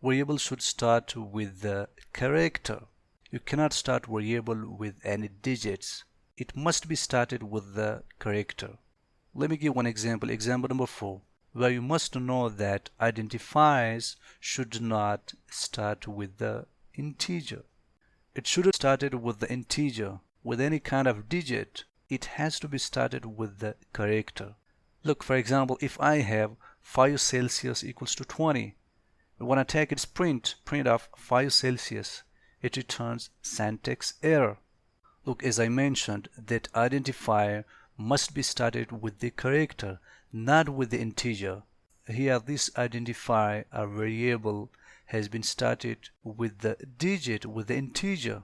variable should start with the character. You cannot start variable with any digits. It must be started with the character. Let me give one example, example number 4, where you must know that identifiers should not start with the integer. It should have started with the integer, with any kind of digit. It has to be started with the character. Look, for example, if I have 5 Celsius equals to 20, when I take its print of 5 Celsius, it returns syntax error. Look, as I mentioned, that identifier must be started with the character, not with the integer. Here, this identifier, a variable, has been started with the digit, with the integer.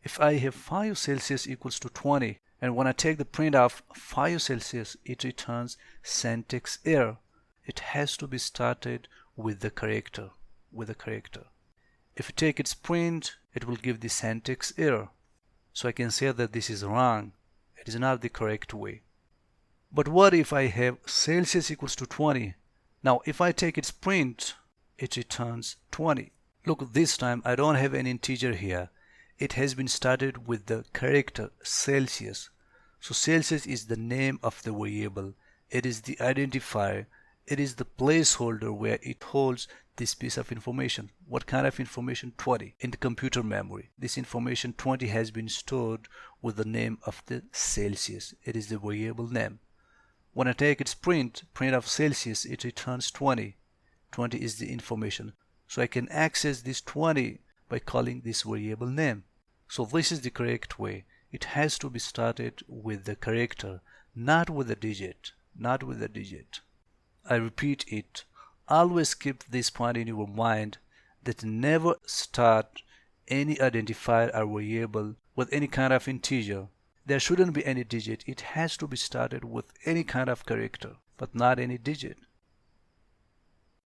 If I have 5 Celsius equals to 20, and when I take the print of 5 Celsius, it returns syntax error. It has to be started with the character, If you take its print, it will give the syntax error. So I can say that this is wrong. It is not the correct way. But what if I have Celsius equals to 20? Now, if I take its print, it returns 20. Look, this time I don't have an integer here. It has been started with the character Celsius. So Celsius is the name of the variable. It is the identifier. It is the placeholder where it holds this piece of information. What kind of information? 20 in the computer memory. This information 20 has been stored with the name of the Celsius. It is the variable name. When I take its print of Celsius, it returns 20. 20 is the information. So I can access this 20 by calling this variable name. So this is the correct way. It has to be started with the character, not with a digit. I repeat it. Always keep this point in your mind that never start any identifier or variable with any kind of integer. There shouldn't be any digit. It has to be started with any kind of character, but not any digit.